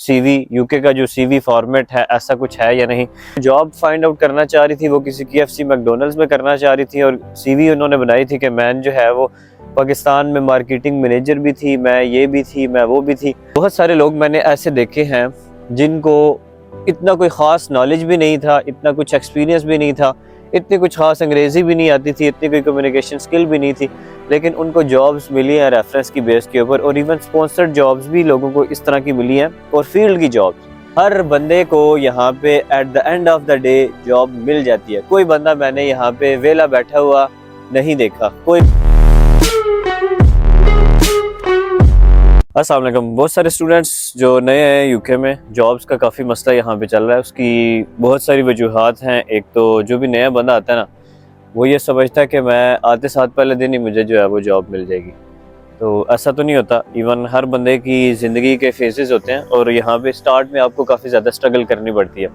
CV UK का जो CV format है ऐसा कुछ है या नहीं। जॉब फाइंड आउट करना चाह रही थी, वो किसी KFC मैकडोनल्ड्स में करना चाह रही थी और सीवी उन्होंने बनाई थी कि मैं जो है वो पाकिस्तान में मार्केटिंग मैनेजर भी थी, मैं ये भी थी, मैं वो भी थी। बहुत सारे लोग मैंने ऐसे देखे हैं जिनको इतना कोई ख़ास नॉलेज भी नहीं था, इतना कुछ एक्सपीरियंस भी नहीं था, इतनी कुछ ख़ास अंग्रेज़ी भी नहीं आती थी, इतनी कोई कम्युनिकेशन स्किल भी नहीं थी, लेकिन उनको जॉब्स मिली हैं रेफरेंस की बेस के ऊपर। और इवन स्पॉन्सर्ड जॉब्स भी लोगों को इस तरह की मिली हैं और फील्ड की जॉब्स। हर बंदे को यहाँ पे at the end of the day job मिल जाती है। कोई बंदा मैंने यहाँ पे वेला बैठा हुआ नहीं देखा। कोई अस्सलाम वालेकुम। बहुत सारे स्टूडेंट्स जो नए हैं यूके में, जॉब्स का काफ़ी मसला यहाँ पे चल रहा है। उसकी बहुत सारी वजूहात हैं। एक तो जो भी नया बंदा आता है ना, वो ये समझता है कि मैं आते साथ पहले दिन ही मुझे जो है वो जॉब मिल जाएगी। तो ऐसा तो नहीं होता। इवन हर बंदे की ज़िंदगी के फेजेस होते हैं और यहाँ पे स्टार्ट में आपको काफ़ी ज़्यादा स्ट्रगल करनी पड़ती है।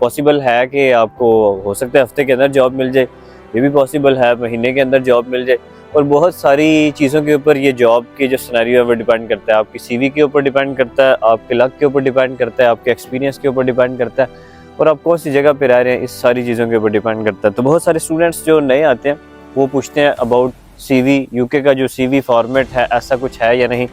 पॉसिबल है कि आपको हो सकता है हफ्ते के अंदर जॉब मिल जाए, ये भी पॉसिबल है महीने के अंदर जॉब मिल जाए। और बहुत सारी चीज़ों के ऊपर ये जॉब की जो सिनेरियो है वो डिपेंड करता है। आपकी सीवी के ऊपर डिपेंड करता है, आपके लक के ऊपर डिपेंड करता है, आपके एक्सपीरियंस के ऊपर डिपेंड करता है, और आप कौन सी जगह पे रह रहे हैं, इस सारी चीज़ों के ऊपर डिपेंड करता है। तो बहुत सारे स्टूडेंट्स जो नए आते हैं वो पूछते हैं अबाउट सीवी, यूके का जो सीवी फॉर्मेट है ऐसा कुछ है या नहीं।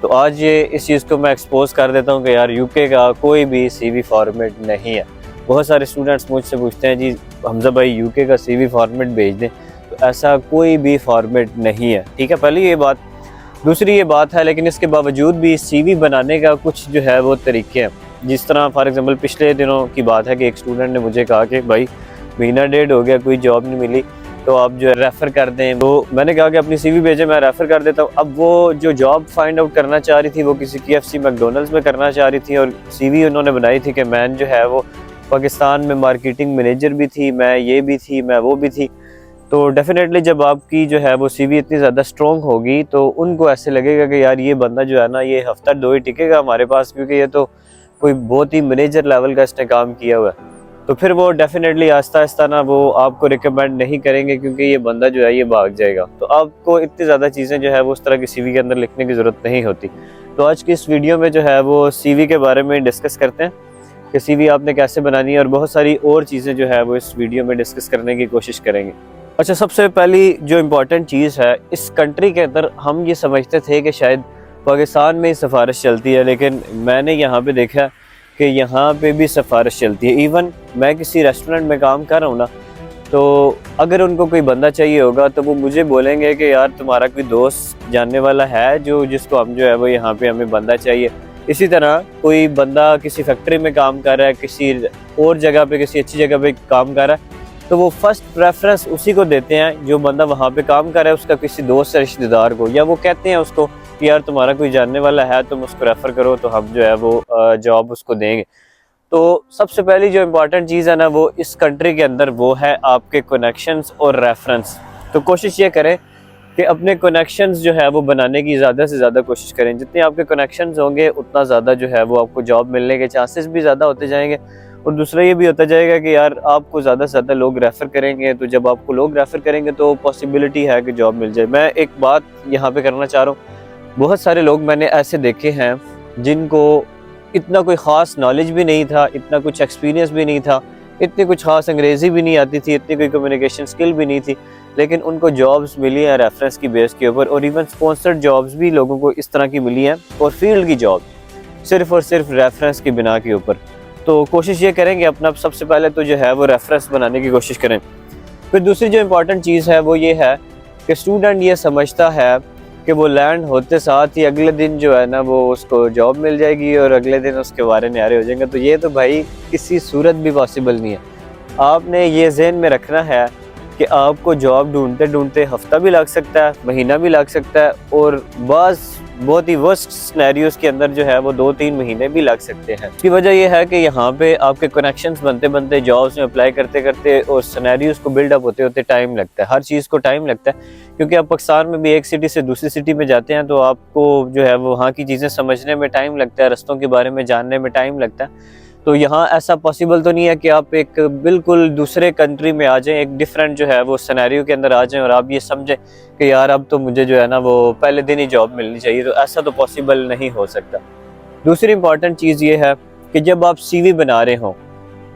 तो आज ये इस चीज़ को मैं एक्सपोज कर देता हूँ कि यार यूके का कोई भी सीवी फॉर्मेट नहीं है। बहुत सारे स्टूडेंट्स मुझसे पूछते हैं जी हमजा भाई यूके का सीवी फॉर्मेट भेज दें, तो ऐसा कोई भी फॉर्मेट नहीं है। ठीक है, पहली ये बात। दूसरी ये बात है, लेकिन इसके बावजूद भी सीवी बनाने का कुछ जो है वो तरीके हैं। जिस तरह फॉर एग्जांपल पिछले दिनों की बात है कि एक स्टूडेंट ने मुझे कहा कि भाई महीना डेढ़ हो गया कोई जॉब नहीं मिली, तो आप जो है रेफ़र कर दें। तो मैंने कहा कि अपनी सीवी भेजें, मैं रेफ़र कर देता हूँ। अब वो जो जॉब फाइंड आउट करना चाह रही थी वो किसी KFC मैकडोनल्ड्स में करना चाह रही थी और सीवी उन्होंने बनाई थी कि मैं जो है वो पाकिस्तान में मार्केटिंग मैनेजर भी थी, मैं ये भी थी, मैं वो भी थी। तो डेफिनेटली जब आपकी जो है वो सीवी इतनी ज़्यादा स्ट्रॉन्ग होगी तो उनको ऐसे लगेगा कि यार ये बंदा जो है ना ये हफ्ता दो ही टिकेगा हमारे पास, क्योंकि ये तो कोई बहुत ही मैनेजर लेवल का इसने काम किया हुआ है। तो फिर वो डेफिनेटली आहिस्ता आहिस्ता ना वो आपको रिकमेंड नहीं करेंगे, क्योंकि ये बंदा जो है ये भाग जाएगा। तो आपको इतनी ज़्यादा चीज़ें जो है वो उस तरह की सीवी के अंदर लिखने की ज़रूरत नहीं होती। तो आज की इस वीडियो में जो है वो सीवी के बारे में डिस्कस करते हैं कि सीवी आपने कैसे बनानी है, और बहुत सारी और चीज़ें जो है वो इस वीडियो में डिस्कस करने की कोशिश करेंगे। अच्छा, सबसे पहली जो इम्पोर्टेंट चीज़ है, इस कंट्री के अंदर हम ये समझते थे कि शायद पाकिस्तान में ही सिफारिश चलती है, लेकिन मैंने यहाँ पे देखा कि यहाँ पे भी सिफारिश चलती है। इवन मैं किसी रेस्टोरेंट में काम कर रहा हूँ ना, तो अगर उनको कोई बंदा चाहिए होगा तो वो मुझे बोलेंगे कि यार तुम्हारा कोई दोस्त जानने वाला है जिसको हम जो है वो यहाँ पे हमें बंदा चाहिए। इसी तरह कोई बंदा किसी फैक्ट्री में काम कर रहा है, किसी और जगह पे, किसी अच्छी जगह पे काम कर रहा है, तो वो फर्स्ट प्रेफरेंस उसी को देते हैं जो बंदा वहाँ पे काम कर रहा है, उसका किसी दोस्त या रिश्तेदार को, या वो कहते हैं उसको कि यार तुम्हारा कोई जानने वाला है तुम उसको रेफ़र करो तो हम जो है वो जॉब उसको देंगे। तो सबसे पहली जो इम्पोर्टेंट चीज़ है ना वो इस कंट्री के अंदर वो है आपके कनेक्शंस और रेफरेंस। तो कोशिश ये करें कि अपने कनेक्शंस जो है वो बनाने की ज़्यादा से ज़्यादा कोशिश करें। जितने आपके कनेक्शंस होंगे उतना ज़्यादा जो है वो आपको जॉब मिलने के चांसेस भी ज़्यादा होते जाएंगे। और दूसरा ये भी होता जाएगा कि यार आपको ज़्यादा से ज़्यादा लोग रेफ़र करेंगे, तो जब आपको लोग रेफ़र करेंगे तो पॉसिबिलिटी है कि जॉब मिल जाए। मैं एक बात यहाँ पे करना चाह रहा हूँ, बहुत सारे लोग मैंने ऐसे देखे हैं जिनको इतना कोई ख़ास नॉलेज भी नहीं था, इतना कुछ एक्सपीरियंस भी नहीं था, इतनी कुछ ख़ास अंग्रेज़ी भी नहीं आती थी, इतनी कोई कम्युनिकेशन स्किल भी नहीं थी, लेकिन उनको जॉब्स मिली हैं रेफरेंस की बेस के ऊपर। और इवन स्पॉन्सर्ड जॉब्स भी लोगों को इस तरह की मिली हैं, और फील्ड की जॉब सिर्फ़ और सिर्फ रेफरेंस की बिना के ऊपर। तो कोशिश ये करेंगे अपना सबसे पहले तो जो है वो रेफरेंस बनाने की कोशिश करें। फिर दूसरी जो इम्पोर्टेंट चीज़ है वो ये है कि स्टूडेंट ये समझता है कि वो लैंड होते साथ ही अगले दिन जो है ना वो उसको जॉब मिल जाएगी और अगले दिन उसके बारे न्यारे हो जाएंगे। तो ये तो भाई किसी सूरत भी पॉसिबल नहीं है। आपने ये ज़हन में रखना है कि आपको जॉब ढूंढते ढूंढते हफ्ता भी लग सकता है, महीना भी लग सकता है, और बहुत ही वर्स्ट सिनेरियोस के अंदर जो है वो 2-3 महीने भी लग सकते हैं। इसकी वजह यह है कि यहाँ पे आपके कनेक्शंस बनते बनते, जॉब्स में अप्लाई करते करते और सिनेरियोस को बिल्डअप होते होते टाइम लगता है। हर चीज़ को टाइम लगता है, क्योंकि आप पाकिस्तान में भी एक सिटी से दूसरी सिटी में जाते हैं तो आपको जो है वो वहाँ की चीज़ें समझने में टाइम लगता है, रस्तों के बारे में जानने में टाइम लगता है। तो यहाँ ऐसा पॉसिबल तो नहीं है कि आप एक बिल्कुल दूसरे कंट्री में आ जाएं, एक डिफरेंट जो है वो सिनेरियो के अंदर आ जाएं और आप ये समझें कि यार अब तो मुझे जो है ना वो पहले दिन ही जॉब मिलनी चाहिए। तो ऐसा तो पॉसिबल नहीं हो सकता। दूसरी इंपॉर्टेंट चीज़ ये है कि जब आप CV बना रहे हो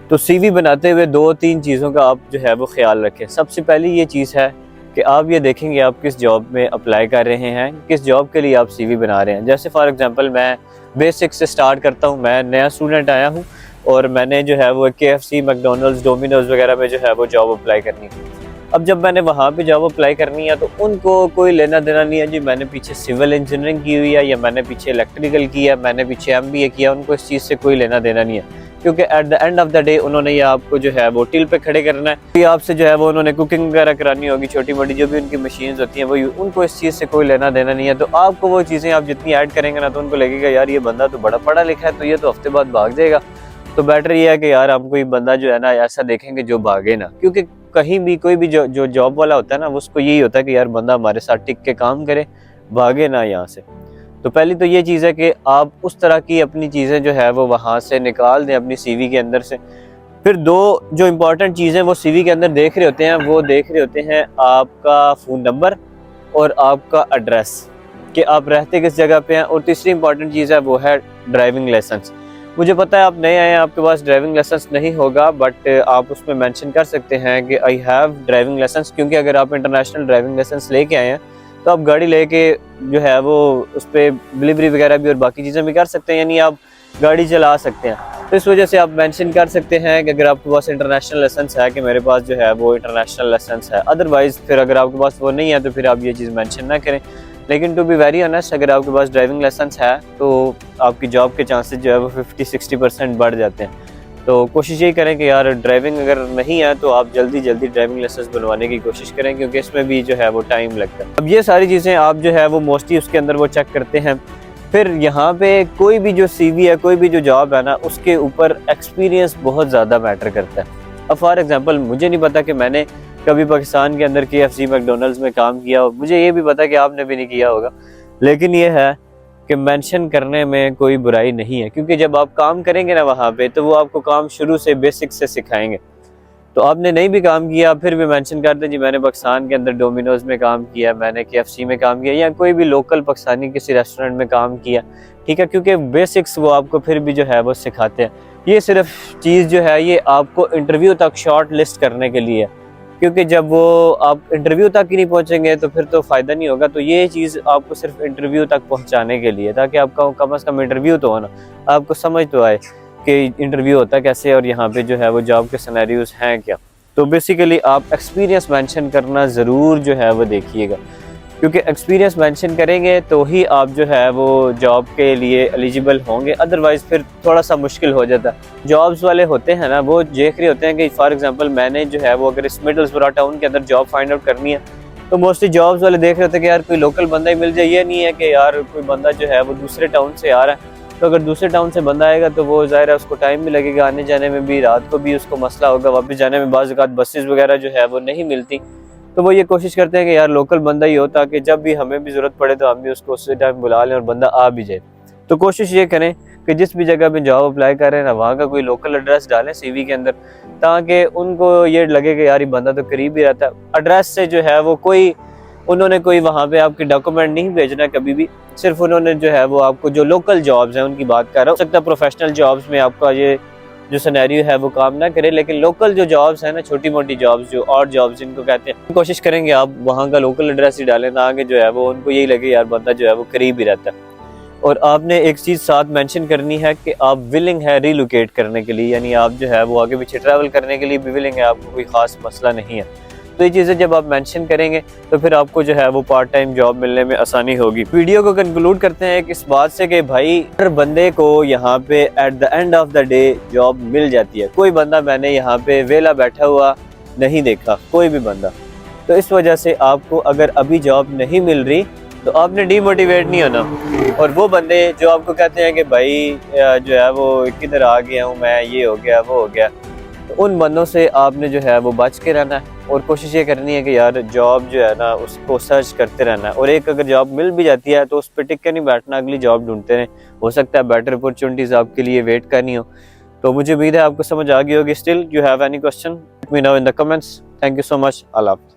तो CV बनाते हुए 2-3 चीज़ों का आप जो है वो ख्याल रखें। सबसे पहली ये चीज़ है कि आप ये देखेंगे आप किस जॉब में अप्लाई कर रहे हैं, किस जॉब के लिए आप CV बना रहे हैं। जैसे फॉर एग्जांपल मैं बेसिक से स्टार्ट करता हूँ, मैं नया स्टूडेंट आया हूँ और मैंने जो है वो KFC, मैकडोनल्ड्स, डोमिनोज वगैरह में जो है वो जॉब अप्लाई करनी है। अब जब मैंने वहाँ पे जॉब अप्लाई करनी है तो उनको कोई लेना देना नहीं है जी मैंने पीछे सिविल इंजीनियरिंग की हुई है या मैंने पीछे इलेक्ट्रिकल किया, मैंने पीछे MBA किया, उनको इस चीज़ से कोई लेना देना नहीं है। क्योंकि eight the end of the day उन्होंने ये आपको जो है वो टील पे खड़े करना है, ये आपसे जो है वो उन्होंने कुकिंग वगैरह करानी होगी, छोटी मोटी जो भी उनकी मशीन्स होती हैं वो, उनको इस चीज़ से कोई लेना देना नहीं है। तो आपको वो चीज़ें आप जितनी ऐड करेंगे ना तो उनको लगेगा यार ये बंदा तो बड़ा पढ़ा लिखा है, तो ये तो हफ्ते बाद भाग जाएगा। तो बेटर ये है कि यार हम कोई बंदा जो है ना ऐसा देखेंगे जो भागे ना, क्योंकि कहीं भी कोई भी जो जॉब वाला होता है ना उसको यही होता है कि यार बंदा हमारे साथ टिक के काम करे, भागे ना यहाँ से। तो पहली तो ये चीज़ है कि आप उस तरह की अपनी चीज़ें जो है वो वहाँ से निकाल दें अपनी CV के अंदर से। फिर दो जो इम्पोर्टेंट चीज़ें वो CV के अंदर देख रहे होते हैं, वो देख रहे होते हैं आपका फ़ोन नंबर और आपका एड्रेस, कि आप रहते किस जगह पे हैं। और तीसरी इंपॉर्टेंट चीज़ है वो है ड्राइविंग लाइसेंस। मुझे पता है आप नए आए हैं, आपके पास ड्राइविंग लाइसेंस नहीं होगा, बट आप उसमें मेंशन कर सकते हैं कि आई हैव ड्राइविंग लाइसेंस, क्योंकि अगर आप इंटरनेशनल ड्राइविंग लाइसेंस लेके आए हैं तो आप गाड़ी लेके जो है वो उस पर डिलीवरी वगैरह भी और बाकी चीज़ें भी कर सकते हैं, यानी आप गाड़ी चला सकते हैं। तो इस वजह से आप मेंशन कर सकते हैं कि अगर आपके पास इंटरनेशनल लाइसेंस है कि मेरे पास जो है वो इंटरनेशनल लाइसेंस है। अदरवाइज़ फिर अगर आपके पास वो नहीं है तो फिर आप ये चीज़ मेंशन ना करें। लेकिन टू बी वेरी ऑनेस्ट, अगर आपके पास ड्राइविंग लाइसेंस है तो आपकी जॉब के चांसेस जो है वो 50-60% बढ़ जाते हैं। तो कोशिश यही करें कि यार ड्राइविंग अगर नहीं है तो आप जल्दी ड्राइविंग लाइसेंस बनवाने की कोशिश करें, क्योंकि इसमें भी जो है वो टाइम लगता है। अब ये सारी चीज़ें आप जो है वो मोस्टली उसके अंदर वो चेक करते हैं। फिर यहाँ पे कोई भी जो CV है, कोई भी जो जॉब है ना, उसके ऊपर एक्सपीरियंस बहुत ज़्यादा मैटर करता है। अब फॉर एग्जांपल मुझे नहीं पता कि मैंने कभी पाकिस्तान के अंदर KFC, मैकडोनल्ड्स में काम किया हो, मुझे ये भी पता कि आपने भी नहीं किया होगा, लेकिन ये है कि मेंशन करने में कोई बुराई नहीं है, क्योंकि जब आप काम करेंगे ना वहाँ पे तो वो आपको काम शुरू से बेसिक से सिखाएंगे। तो आपने नहीं भी काम किया फिर भी मेंशन कर दें जी मैंने पाकिस्तान के अंदर डोमिनोज में काम किया, मैंने KFC में काम किया या कोई भी लोकल पाकिस्तानी किसी रेस्टोरेंट में काम किया, ठीक है, क्योंकि बेसिक्स वो आपको फिर भी जो है वो सिखाते हैं। ये सिर्फ चीज़ जो है ये आपको इंटरव्यू तक शॉर्ट लिस्ट करने के लिए है, क्योंकि जब वो आप इंटरव्यू तक ही नहीं पहुंचेंगे तो फिर तो फ़ायदा नहीं होगा। तो ये चीज़ आपको सिर्फ इंटरव्यू तक पहुंचाने के लिए, ताकि आपका कम से कम इंटरव्यू तो हो ना, आपको समझ तो आए कि इंटरव्यू होता कैसे और यहाँ पे जो है वो जॉब के सिनेरियोज हैं क्या। तो बेसिकली आप एक्सपीरियंस मेंशन करना ज़रूर जो है वो देखिएगा, क्योंकि एक्सपीरियंस मेंशन करेंगे तो ही आप जो है वो जॉब के लिए एलिजिबल होंगे, अदरवाइज़ फिर थोड़ा सा मुश्किल हो जाता है। जॉब्स वाले होते हैं ना वो देख रहे होते हैं कि फॉर एग्जांपल मैंने जो है वो अगर इस मिडलसब्रो टाउन के अंदर जॉब फाइंड आउट करनी है तो मोस्टली जॉब्स वाले देख रहे होते हैं कि यार कोई लोकल बंदा ही मिल जाए। ये नहीं है कि यार कोई बंदा जो है वो दूसरे टाउन से आ रहा है, तो अगर दूसरे टाउन से बंदा आएगा तो वो ज़ाहिर है उसको टाइम भी लगेगा, आने जाने में भी, रात को भी उसको मसला होगा, वापस जाने में बाज़ औक़ात बसेस वगैरह जो है वो नहीं मिलती। तो वो ये कोशिश करते हैं कि यार लोकल बंदा ही हो, ताकि जब भी हमें भी ज़रूरत पड़े तो हम भी उसको उसी टाइम बुला लें और बंदा आ भी जाए। तो कोशिश ये करें कि जिस भी जगह पे जॉब अप्लाई कर रहे हैं ना वहाँ का कोई लोकल एड्रेस डालें CV के अंदर, ताकि उनको ये लगे कि यार ये बंदा तो करीब ही रहता है। एड्रेस से जो है वो कोई उन्होंने कोई वहाँ पे आपके डॉक्यूमेंट नहीं भेजना कभी भी, सिर्फ उन्होंने जो है वो आपको जो लोकल जॉब्स हैं उनकी बात कर रहा हूँ। हो सकता है प्रोफेशनल जॉब्स में आपका ये जो सिनेरियो है वो काम ना करे, लेकिन लोकल जो जॉब्स हैं ना, छोटी मोटी जॉब्स जो और जॉब्स जिनको कहते हैं, कोशिश करेंगे आप वहाँ का लोकल एड्रेस ही डालें, ताकि जो है वो उनको यही लगे यार बंदा जो है वो करीब ही रहता है। और आपने एक चीज़ साथ मेंशन करनी है कि आप विलिंग है रिलोकेट करने के लिए, यानी आप जो है वो आगे पीछे ट्रैवल करने के लिए भी विलिंग है, आपको कोई ख़ास मसला नहीं है। तो ये चीज़ें जब आप मेंशन करेंगे तो फिर आपको जो है वो पार्ट टाइम जॉब मिलने में आसानी होगी। वीडियो को कंक्लूड करते हैं इस बात से कि भाई हर बंदे को यहाँ पे at the end of the day job मिल जाती है। कोई बंदा मैंने यहाँ पे वेला बैठा हुआ नहीं देखा, कोई भी बंदा। तो इस वजह से आपको अगर अभी जॉब नहीं मिल रही तो आपने डीमोटिवेट नहीं होना। और वो बंदे जो आपको कहते हैं कि भाई जो है वो किधर आ गया हूँ मैं, ये हो गया वो हो गया, तो उन बंदों से आपने जो है वो बच के रहना है और कोशिश ये करनी है कि यार जॉब जो है ना उसको सर्च करते रहना है। और एक अगर जॉब मिल भी जाती है तो उस पर टिक के नहीं बैठना, अगली जॉब ढूंढते रहें, हो सकता है बेटर अपॉर्चुनिटीज़ आपके लिए वेट करनी हो। तो मुझे उम्मीद है आपको समझ आ गई होगी। Still you have any question, let me know in the comments. Thank you so much. अल्लाह हाफ़िज़।